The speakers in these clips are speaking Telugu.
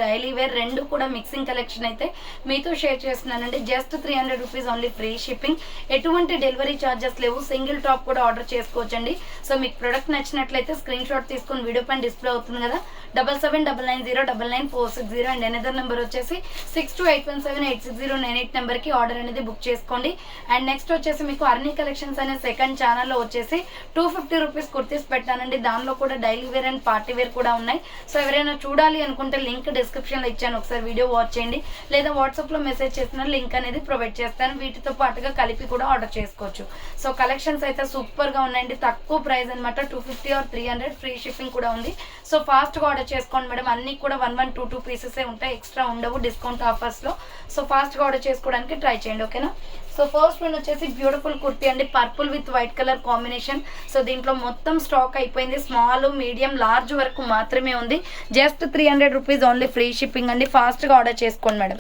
డైలీ వేర్ రెండు కూడా మిక్సింగ్ కలెక్షన్ అయితే మీతో షేర్ చేస్తున్నానండి. Just 300 rupees only, free shipping, ఎటువంటి డెలివరీ ఛార్జెస్ లేవు. సింగిల్ టాప్ కూడా ఆర్డర్ చేసుకోవచ్చండి. సో మీకు ప్రొడక్ట్ నచ్చినట్లయితే స్క్రీన్ షాట్ తీసుకుని వీడియో పైన డిస్ప్లే అవుతుంది కదా 7799099460 అండ్ ఎనదర్ నెంబర్ వచ్చేసి 6281786098 నెంబర్కి ఆర్డర్ అనేది బుక్ చేసుకోండి. అండ్ నెక్స్ట్ వచ్చేసి మీకు అర్నీ కలెక్షన్స్ అనే సెకండ్ ఛానల్లో వచ్చేసి 250 రూపీస్ కుర్తీస్ పెట్టానండి. దానిలో కూడా daily wear and party wear కూడా ఉన్నాయి. సో ఎవరైనా చూడాలి అనుకుంటే లింక్ డిస్క్రిప్షన్లో ఇచ్చాను, ఒకసారి వీడియో వాచ్ చేయండి. లేదా వాట్సాప్లో మెసేజ్ చేసిన లింక్ అనేది ప్రొవైడ్ చేస్తాను. వీటితో పాటుగా కలిపి కూడా ఆర్డర్ చేసుకోవచ్చు. సో కలెక్షన్స్ అయితే సూపర్గా ఉన్నాయండి. తక్కువ ప్రైస్ అనమాట, 250 ఆర్ 300, ఫ్రీ షిప్పింగ్ కూడా ఉంది. సో ఫాస్ట్గా ఆర్డర్ చేసుకోండి మేడం. అన్నీ కూడా 1-2 పీసెసే ఉంటాయి, ఎక్స్ట్రా ఉండవు డిస్కౌంట్ ఆఫర్స్లో. సో ఫాస్ట్గా ఆర్డర్ చేసుకోవడానికి ట్రై చేయండి, ఓకేనా. సో ఫస్ట్ వన్ వచ్చేసి బ్యూటిఫుల్ కుర్తీ అండి, purple with white colour combination. So దీంట్లో మొత్తం స్టాక్ అయిపోయింది. స్మాల్, మీడియం, లార్జ్ వరకు మాత్రమే ఉంది. Just 300 rupees only, free shipping అండి. ఫాస్ట్గా ఆర్డర్ చేసుకోండి మేడం.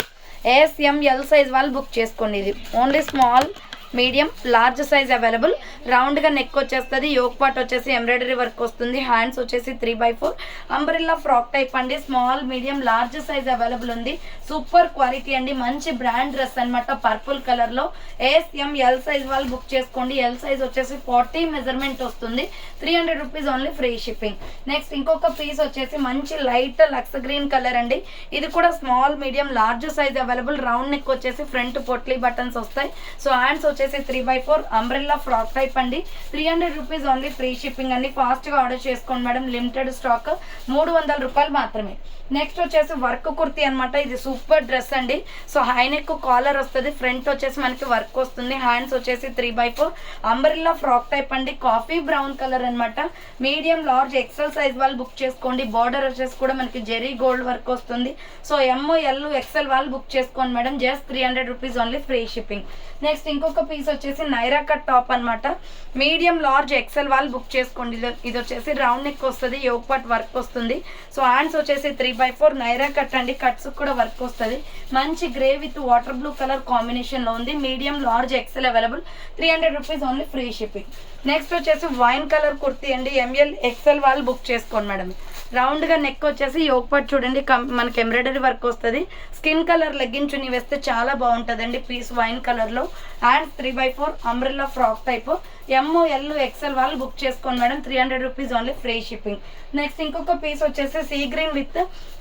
SML సైజ్ వాళ్ళు బుక్ చేసుకోండి. ఇది only small, medium, large size available. రౌండ్గా నెక్ వచ్చేస్తుంది. యోక్ పార్ట్ వచ్చేసి ఎంబ్రాయిడరీ వర్క్ వస్తుంది. హ్యాండ్స్ వచ్చేసి 3/4 అంబ్రెల్లా ఫ్రాక్ టైప్ అండి. Small, medium, large size available ఉంది. సూపర్ క్వాలిటీ అండి, మంచి బ్రాండ్ డ్రెస్ అనమాట. పర్పుల్ కలర్లో SML సైజ్ వాళ్ళు బుక్ చేసుకోండి. ఎల్ సైజ్ వచ్చేసి 40 మెజర్మెంట్ వస్తుంది. 300 rupees only, free shipping. Next ఇంకొక పీస్ వచ్చేసి మంచి లైట్ లక్స్ గ్రీన్ కలర్ అండి. ఇది కూడా small, medium, large size available. Round neck వచ్చేసి ఫ్రంట్ పొట్లీ బటన్స్ వస్తాయి. సో హ్యాండ్స్ వచ్చేసి 3/4 అంబ్రెల్లా ఫ్రాక్ టైప్ అండి. 300 రూపీస్ ఓన్లీ, ఫ్రీ షిప్పింగ్ అండి. ఫాస్ట్గా ఆర్డర్ చేసుకోండి మేడం. లిమిటెడ్ స్టాక్, 300 రూపాయలు మాత్రమే. నెక్స్ట్ వచ్చేసి వర్క్ కుర్తీ అనమాట. ఇది సూపర్ డ్రెస్ అండి. సో హై నెక్ కాలర్ వస్తుంది. ఫ్రంట్ వచ్చేసి మనకి వర్క్ వస్తుంది. హ్యాండ్స్ వచ్చేసి 3/4 అంబ్రెల్లా ఫ్రాక్ టైప్ అండి. కాఫీ బ్రౌన్ కలర్ అనమాట. మీడియం, లార్జ్, ఎక్సెల్ సైజ్ వాళ్ళు బుక్ చేసుకోండి. బార్డర్ వచ్చేసి కూడా మనకి జెరీ గోల్డ్ వర్క్ వస్తుంది. సో ML, XL వాళ్ళు బుక్ చేసుకోండి madam. Just 300 rupees only, free shipping. Next ఇంకొక పీస్ వచ్చేసి నైరా కట్ టాప్ అనమాట. మీడియం, లార్జ్, ఎక్సెల్ వాళ్ళు బుక్ చేసుకోండి. ఇది వచ్చేసి రౌండ్ నెక్ వస్తుంది. యోక్ పార్ట్ వర్క్ వస్తుంది. సో హ్యాండ్స్ వచ్చేసి 3/4 నైరా కట్ అండి. కట్స్ కూడా వర్క్ వస్తుంది. మంచి grey with water blue colour combination లో ఉంది. Medium, large, XL available. 300 rupees only, free shipping. Next వచ్చేసి వైన్ కలర్ కుర్తీ అండి. ML, XL వాళ్ళు బుక్ చేసుకోండి మేడం. రౌండ్ గా నెక్ వచ్చేసి యోక్ పార్ట్ చూడండి మనకి ఎంబ్రాయిడరీ వర్క్ వస్తుంది. స్కిన్ కలర్ లెగ్గిన్ చున్నీ వేస్తే చాలా బాగుంటుందండి. పీస్ వైన్ కలర్ లో. Hands 3/4 umbrella frock type. ML, XL వాళ్ళు బుక్ చేసుకోండి madam. 300 rupees only, free shipping. Next ఇంకొక పీస్ వచ్చేసి sea green with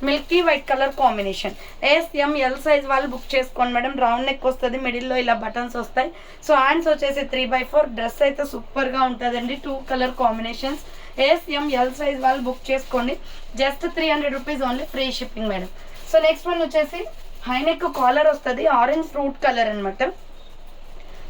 milky white colour combination. SML size వాళ్ళు బుక్ చేసుకోండి మేడం. రౌండ్ నెక్ వస్తుంది. మిడిల్లో ఇలా బటన్స్ వస్తాయి. సో హ్యాండ్స్ వచ్చేసి 3/4. డ్రెస్ అయితే సూపర్ గా ఉంటుందండి. 2 కలర్ కాంబినేషన్స్. SML సైజ్ వాళ్ళు బుక్ చేసుకోండి. Just 300 rupees only, free shipping madam. So next one వచ్చేసి హై నెక్ కాలర్ వస్తుంది. ఆరెంజ్ ఫ్రూట్ కలర్ అనమాట.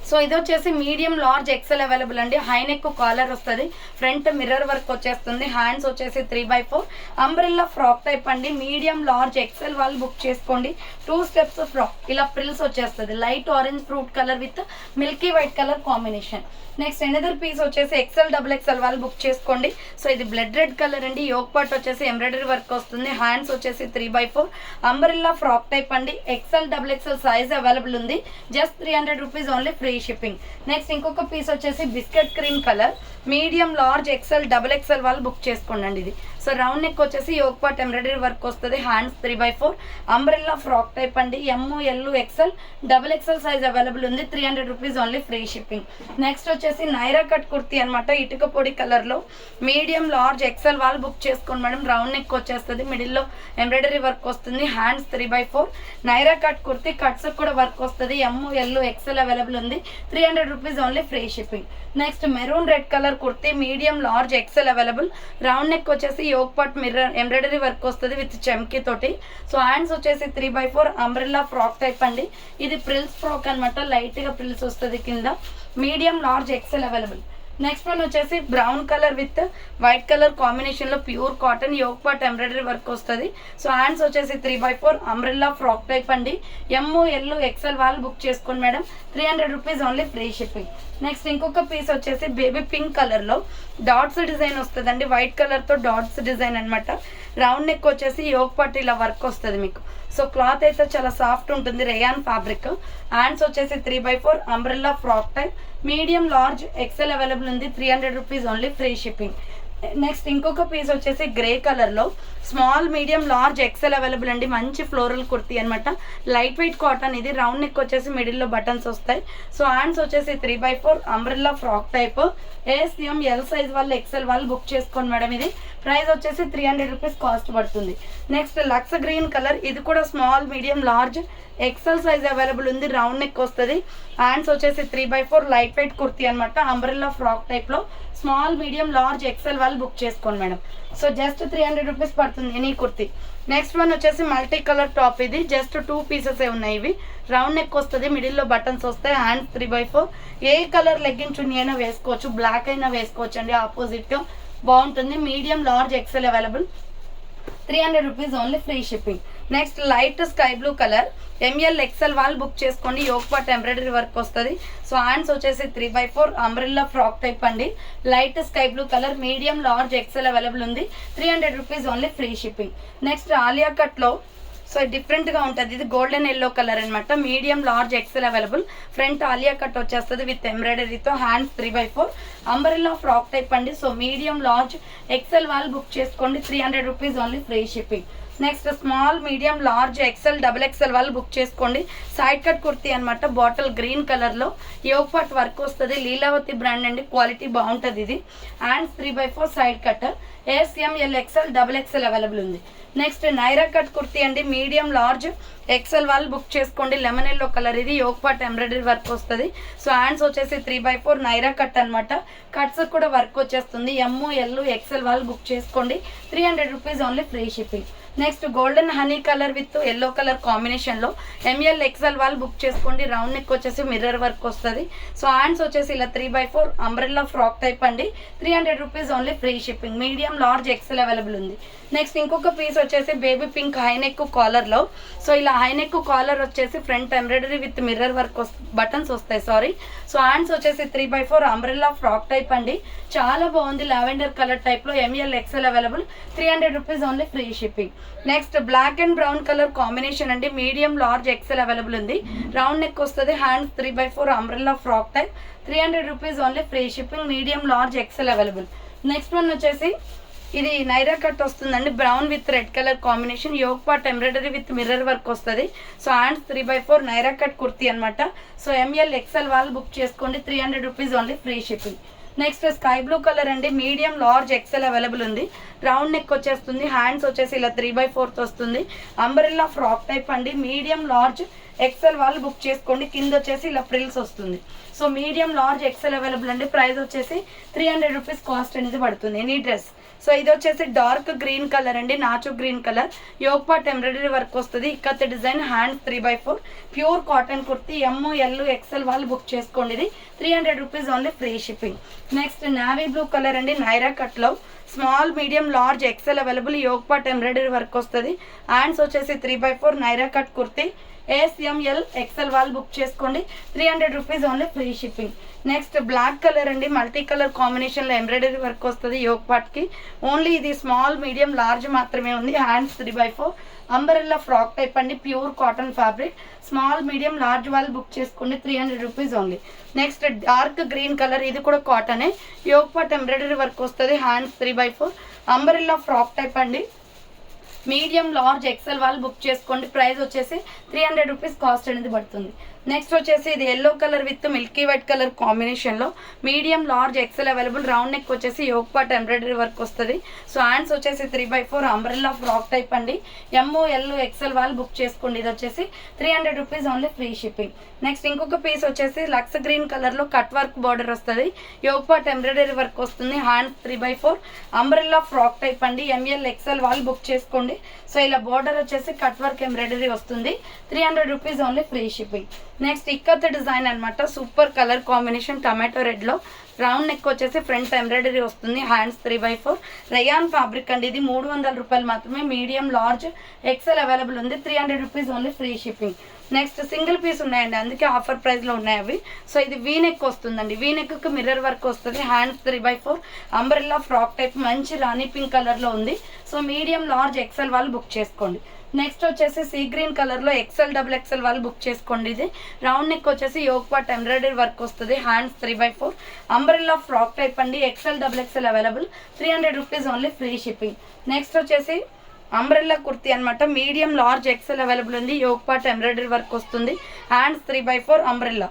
సో ఇది వచ్చేసి మీడియం, లార్జ్, ఎక్సెల్ అవైలబుల్ అండి. హై నెక్ కాలర్ వస్తుంది. ఫ్రంట్ మిర్రర్ వర్క్ వచ్చేస్తుంది. హ్యాండ్స్ వచ్చేసి 3/4 అంబ్రెల్లా ఫ్రాక్ టైప్ అండి. మీడియం, లార్జ్, ఎక్సెల్ వాళ్ళు బుక్ చేసుకోండి. 2 స్టెప్స్ ఫ్రాక్, ఇలా ప్రిల్స్ వచ్చేస్తుంది. Light orange fruit colour with milky white colour combination. Next another piece వచ్చేసి XL, XXL వాళ్ళు బుక్ చేసుకోండి. సో ఇది బ్లడ్ రెడ్ కలర్ అండి. యోక్ పార్ట్ వచ్చేసి ఎంబ్రాయిడరీ వర్క్ వస్తుంది. హ్యాండ్స్ వచ్చేసి 3/4 అంబ్రెల్లా ఫ్రాక్ టైప్ అండి. XL, XXL సైజ్ అవైలబుల్ ఉంది. Just 300 rupees only, free shipping. Next ఇంకొక పీస్ వచ్చేసి biscuit cream colour. Medium, large, XL, XXL వాళ్ళు బుక్ చేసుకోండి. ఇది సో రౌండ్ నెక్ వచ్చేసి యోక్ పార్ట్ ఎంబ్రాయిడరీ వర్క్ వస్తుంది. హ్యాండ్స్ 3/4 అంబ్రెల్లా ఫ్రాక్ టైప్ అండి. ML, XL, XXL size available ఉంది. 300 rupees only, free shipping. Next వచ్చేసి నైరా కట్ కుర్తీ అనమాట. ఇటుక పొడి కలర్ లో. మీడియం, లార్జ్, XL వాళ్ళు బుక్ చేసుకోండి మేడం. రౌండ్ నెక్ వచ్చేస్తుంది. మిడిల్లో ఎంబ్రాయిడరీ వర్క్ వస్తుంది. Hands 3/4 Naira cut kurti. Cuts కూడా వర్క్ వస్తుంది. ML, XL అవైలబుల్ ఉంది. 300 rupees only, free shipping. Next maroon red colour kurti. Medium, large, XL available. Round neck వచ్చేసి yoke part mirror embroidery work వస్తుంది విత్ చెమ్కీ తోటి. సో హ్యాండ్స్ వచ్చేసి 3/4 అంబ్రెల్లా ఫ్రాక్ టైప్ అండి. ఇది ప్రిల్స్ ఫ్రాక్ అనమాట. లైట్ గా ప్రిల్స్ వస్తుంది కింద. Medium, large, XL available. Next one వచ్చేసి brown colour with white colour combination లో pure cotton. Yoke part embroidery work వస్తుంది. సో హ్యాండ్స్ వచ్చేసి 3/4 అంబ్రెల్లా ఫ్రాక్ టైప్ అండి. ML, XL వాళ్ళు బుక్ చేసుకోండి madam. 300 rupees only, free shipping. Next ఇంకొక పీస్ వచ్చేసి బేబీ పింక్ కలర్ లో డాట్స్ డిజైన్ వస్తుందండి. వైట్ కలర్ తో డాట్స్ డిజైన్ అనమాట. రౌండ్ నెక్ వచ్చేసి యోక్ పార్ట్ ఇలా వర్క్ వస్తుంది మీకు. సో క్లాత్ అయితే చాలా సాఫ్ట్ ఉంటుంది. Rayon fabric. హ్యాండ్స్ వచ్చేసి 3/4 umbrella frock type. Medium, large, XL available ఉంది. 300 rupees only, free shipping. Next ఇంకొక పీస్ వచ్చేసి గ్రే కలర్లో small medium large XL available అండి. మంచి ఫ్లోరల్ కుర్తీ అనమాట. లైట్ వెయిట్ కాటన్ ఇది. రౌండ్ నెక్ వచ్చేసి మిడిల్లో బటన్స్ వస్తాయి. సో హ్యాండ్స్ వచ్చేసి 3/4 umbrella frock type. A S M L size వాళ్ళు ఎక్సెల్ వాళ్ళు బుక్ చేసుకోండి మేడం. ఇది ప్రైస్ వచ్చేసి 300 రూపీస్ కాస్ట్ పడుతుంది. నెక్స్ట్ లక్స్ గ్రీన్ కలర్, ఇది కూడా small medium large XL size available ఉంది. రౌండ్ నెక్ వస్తుంది. హ్యాండ్స్ వచ్చేసి 3/4 లైట్ వెయిట్ కుర్తీ అనమాట. అంబ్రెల్లా ఫ్రాక్ టైప్లో స్మాల్ మీడియం లార్జ్ ఎక్సెల్ వాళ్ళు బుక్ చేసుకోండి మేడం. సో జస్ట్ 300 రూపీస్ పడుతుంది ఎనీ కుర్తీ. నెక్స్ట్ వన్ వచ్చేసి మల్టీ కలర్ టాప్. ఇది జస్ట్ 2 పీసెస్ ఉన్నాయి. ఇవి రౌండ్ నెక్ వస్తుంది, మిడిల్లో బటన్స్ వస్తాయి. హ్యాండ్స్ 3/4. ఏ కలర్ లెగ్గిన్ చున్నీ అయినా వేసుకోవచ్చు, బ్లాక్ అయినా వేసుకోవచ్చు అండి. ఆపోజిట్ బాగుంటుంది. Medium large XL available. 300 rupees only, free shipping. Next light sky blue colour M L XL వాళ్ళు బుక్ చేసుకోండి. యోక్ పార్ట్ ఎంబ్రాయిడరీ వర్క్ వస్తుంది. సో హ్యాండ్స్ వచ్చేసి 3/4 అంబ్రెల్లా ఫ్రాక్ టైప్ అండి. Light sky blue colour medium large XL available ఉంది. 300 rupees only, free shipping. Next Alia కట్లో సో డిఫరెంట్గా ఉంటుంది. ఇది గోల్డెన్ ఎల్లో కలర్ అనమాట. Medium large XL available. Front Alia cut వచ్చేస్తుంది విత్ ఎంబ్రాయిడరీతో. హ్యాండ్స్ 3/4 అంబ్రెల్లా ఫ్రాక్ టైప్ అండి. సో మీడియం లార్జ్ ఎక్సెల్ వాళ్ళు బుక్ చేసుకోండి. 300 rupees only, free shipping. Next small medium large XL double XL వాళ్ళు బుక్ చేసుకోండి. సైడ్ కట్ కుర్తీ అనమాట. బాటిల్ గ్రీన్ కలర్లో యోగ్ పార్ట్ వర్క్ వస్తుంది. లీలావతి బ్రాండ్ అండి, క్వాలిటీ బాగుంటుంది ఇది. Hands 3/4 side cut. A S M L XL double XL available ఉంది. నెక్స్ట్ నైరా కట్ కుర్తీ అండి. మీడియం లార్జ్ ఎక్సెల్ వాళ్ళు బుక్ చేసుకోండి. లెమన్ ఎల్లో కలర్ ఇది. యోగ్ పార్ట్ ఎంబ్రాయిడరీ వర్క్ వస్తుంది. సో హ్యాండ్స్ వచ్చేసి 3/4 నైరా కట్ అనమాట. కట్స్ కూడా వర్క్ వచ్చేస్తుంది. ఎమ్ ఎల్ ఎక్సెల్ వాళ్ళు బుక్ చేసుకోండి. 300 rupees only, free shipping. Next golden honey colour with yellow colour కాంబినేషన్లో ఎంఎల్ ఎక్సెల్ వాళ్ళు బుక్ చేసుకోండి. రౌండ్ నెక్ వచ్చేసి మిర్రర్ వర్క్ వస్తుంది. సో హ్యాండ్స్ వచ్చేసి ఇలా 3/4 అంబ్రెల్లా ఫ్రాక్ టైప్ అండి. 300 rupees only, free shipping. Medium large XL available ఉంది. నెక్స్ట్ ఇంకొక పీస్ వచ్చేసి బేబీ పింక్ హైనెక్ కాలర్లో. సో ఇలా హైనెక్ కాలర్ వచ్చేసి front embroidery with mirror work buttons వస్తాయి. సో హ్యాండ్స్ వచ్చేసి 3/4 అంబ్రెల్లా ఫ్రాక్ టైప్ అండి. చాలా బాగుంది. లావెండర్ కలర్ టైప్లో M L XL available. 300 rupees only, free shipping. Next black and brown colour combination అండి. మీడియం లార్జ్ ఎక్సెల్ అవైలబుల్ ఉంది. రౌండ్ నెక్ వస్తుంది. Hands 3/4 umbrella frock type. 300 rupees only, free shipping. Medium large XL available. Next one వచ్చేసి ఇది నైరా కట్ వస్తుందండి. Brown with red colour combination. Yoke part embroidery with mirror work వస్తుంది. So hands 3/4 Naira cut kurti అనమాట. సో ఎంఎల్ ఎక్సెల్ వాళ్ళు బుక్ చేసుకోండి. 300 rupees only, free shipping. Next sky blue colour అండి. మీడియం లార్జ్ ఎక్సెల్ అవైలబుల్ ఉంది. రౌండ్ నెక్ వచ్చేస్తుంది. హ్యాండ్స్ వచ్చేసి ఇలా 3/4 వస్తుంది. అంబ్రెల్లా ఫ్రాక్ టైప్ అండి. మీడియం లార్జ్ ఎక్సెల్ వాళ్ళు బుక్ చేసుకోండి. కింద వచ్చేసి ఇలా ప్రిల్స్ వస్తుంది. So medium large XL available అండి. ప్రైస్ వచ్చేసి 300 రూపీస్ కాస్ట్ అనేది పడుతుంది ఎనీ డ్రెస్. సో ఇది వచ్చేసి డార్క్ గ్రీన్ కలర్ అండి. నాచు green colour. Yoke part embroidery work వస్తుంది. Ikat design. Hands 3/4 pure cotton kurti. M L XL వాళ్ళు బుక్ చేసుకోండి. ఇది 300 rupees only, free shipping. Next navy blue colour అండి. నైరా కట్లో small medium large XL available. Yoke part embroidery work వస్తుంది. హ్యాండ్స్ వచ్చేసి 3/4 Naira cut kurti. A S M L XL వాళ్ళు బుక్ చేసుకోండి. 300 rupees only, free shipping. Next black colour అండి. మల్టీ కలర్ కాంబినేషన్లో ఎంబ్రాయిడరీ వర్క్ వస్తుంది యోగ్ పార్ట్కి. ఓన్లీ ఇది స్మాల్ మీడియం లార్జ్ మాత్రమే ఉంది. హ్యాండ్స్ 3/4 అంబరెల్లా ఫ్రాక్ టైప్ అండి. Pure cotton fabric. Small medium large వాళ్ళు బుక్ చేసుకోండి. 300 rupees only. Next dark green colour. ఇది కూడా కాటనే. యోగ్ పార్ట్ ఎంబ్రాయిడరీ వర్క్ వస్తుంది. హ్యాండ్స్ 3/4 అంబరెల్లా ఫ్రాక్ టైప్ అండి. మీడియం లార్జ్ ఎక్సెల్ వాళ్ళు బుక్ చేసుకోండి. ప్రైస్ వచ్చేసి 300 రూపీస్ కాస్ట్ అనేది పడుతుంది. నెక్స్ట్ వచ్చేసి ఇది yellow colour with milky white colour కాంబినేషన్లో medium large XL available. Round neck వచ్చేసి యోగ్ పార్ట్ ఎంబ్రాయిడరీ వర్క్ వస్తుంది. సో హ్యాండ్స్ వచ్చేసి 3/4 అంబ్రెల్లా ఫ్రాక్ టైప్ అండి. ఎమ్ ఎల్ ఎక్సెల్ వాళ్ళు బుక్ చేసుకోండి. ఇది వచ్చేసి 300 rupees only, free shipping. Next ఇంకొక పీస్ వచ్చేసి లక్స్ గ్రీన్ కలర్లో కట్ వర్క్ బార్డర్ వస్తుంది. యోగ్ పార్ట్ ఎంబ్రాయిడరీ వర్క్ వస్తుంది. హ్యాండ్స్ 3/4 అంబ్రెల్లా ఫ్రాక్ టైప్ అండి. ఎంఎల్ ఎక్సెల్ వాళ్ళు బుక్ చేసుకోండి. సో ఇలా బార్డర్ వచ్చేసి కట్ వర్క్ ఎంబ్రాయిడరీ వస్తుంది. 300 rupees only, free shipping. Next ikat design అనమాట. Super colour combination. టమాటో రెడ్లో రౌండ్ నెక్ వచ్చేసి ఫ్రంట్ ఎంబ్రాయిడరీ వస్తుంది. హ్యాండ్స్ 3/4 రయాన్ ఫ్యాబ్రిక్ అండి. ఇది 300 రూపాయలు మాత్రమే. మీడియం లార్జ్ ఎక్సెల్ అవైలబుల్ ఉంది. 300 rupees only, free shipping. Next single piece ఉన్నాయండి, అందుకే ఆఫర్ ప్రైస్లో ఉన్నాయి అవి. సో ఇది వీ నెక్ వస్తుందండి. వీ నెక్కి మిర్రర్ వర్క్ వస్తుంది. హ్యాండ్స్ 3/4 అంబ్రెల్లా ఫ్రాక్ టైప్ మంచి రాణి పింక్ కలర్లో ఉంది. సో మీడియం లార్జ్ ఎక్సెల్ వాళ్ళు బుక్ చేసుకోండి. నెక్స్ట్ వచ్చేసి సీ గ్రీన్ కలర్లో ఎక్సెల్ డబుల్ ఎక్సెల్ వాళ్ళు బుక్ చేసుకోండి. ఇది రౌండ్ నెక్ వచ్చేసి యోక్ పార్ట్ ఎంబ్రాయిడరీ వర్క్ వస్తుంది. హ్యాండ్స్ 3/4 అంబ్రెల్లా ఫ్రాక్ టైప్ అండి. XL double XL available. 300 rupees only, free shipping. Next వచ్చేసి అంబ్రెల్లా కుర్తీ అనమాట. మీడియం లార్జ్ ఎక్సెల్ అవైలబుల్ ఉంది. యోక్ పార్ట్ ఎంబ్రాయిడరీ వర్క్ వస్తుంది. Hands 3/4 umbrella.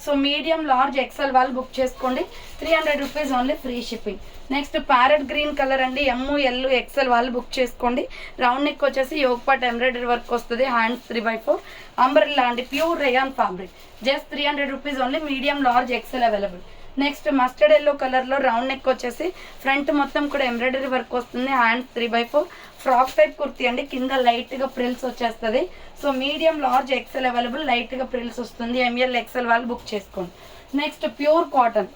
So medium large XL వాళ్ళు బుక్ చేసుకోండి. 300 rupees only, free shipping. Next parrot green colour అండి. ML ఎక్సెల్ వాళ్ళు బుక్ చేసుకోండి. రౌండ్ నెక్ వచ్చేసి యోక్ పార్ట్ ఎంబ్రాయిడరీ వర్క్ వస్తుంది. హ్యాండ్స్ 3/4 అంబ్రెల్లా అండి. Pure rayon fabric. Just 300 rupees only, medium large XL available. Next mustard yellow కలర్లో రౌండ్ నెక్ వచ్చేసి ఫ్రంట్ మొత్తం కూడా ఎంబ్రాయిడరీ వర్క్ వస్తుంది. హ్యాండ్స్ 3/4 ఫ్రాక్ టైప్ కుర్తీ అండి. కింద లైట్గా ప్రిల్స్ వచ్చేస్తుంది. So medium large XL available. లైట్గా ప్రిల్స్ వస్తుంది. ML ఎక్సెల్ వాళ్ళు బుక్ చేసుకోండి. Next pure cotton.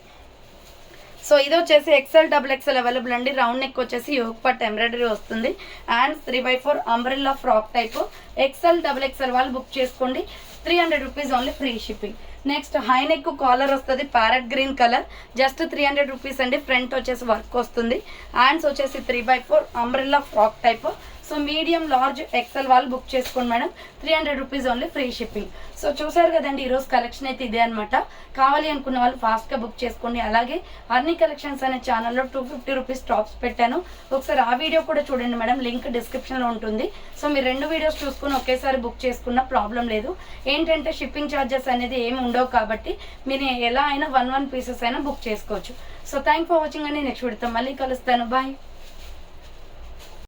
సో ఇది వచ్చేసి ఎక్సెల్ డబుల్ ఎక్సెల్ అవైలబుల్ అండి. రౌండ్ నెక్ వచ్చేసి యోక్ పార్ట్ ఎంబ్రాయిడరీ వస్తుంది. Hands 3/4 umbrella frock type. XL double XL వాళ్ళు బుక్ చేసుకోండి. 300 rupees only, free shipping. Next high neck collar వస్తుంది. Parrot green colour. Just 300 rupees అండి. ఫ్రంట్ వచ్చేసి వర్క్ వస్తుంది. హ్యాండ్స్ వచ్చేసి 3/4 umbrella frock type. So medium large XL వాళ్ళు బుక్ చేసుకోండి madam. 300 rupees only, free shipping. So చూసారు కదండి, ఈరోజు కలెక్షన్ అయితే ఇదే అనమాట. కావాలి అనుకున్న వాళ్ళు ఫాస్ట్గా బుక్ చేసుకోండి. అలాగే అర్నీ కలెక్షన్స్ అనే ఛానల్లో 250 రూపీస్ టాప్స్ పెట్టాను. ఒకసారి ఆ వీడియో కూడా చూడండి మేడం. లింక్ డిస్క్రిప్షన్లో ఉంటుంది. సో మీరు 2 వీడియోస్ చూసుకుని ఒకేసారి బుక్ చేసుకున్న ప్రాబ్లం లేదు. ఏంటంటే షిప్పింగ్ ఛార్జెస్ అనేది ఏమి ఉండవు కాబట్టి మీరు ఎలా అయినా 1 పీసెస్ అయినా బుక్ చేసుకోవచ్చు. సో థ్యాంక్ ఫర్ వాచింగ్ అండి. నెక్స్ట్ వీడియోతో మళ్ళీ కలుస్తాను. బాయ్.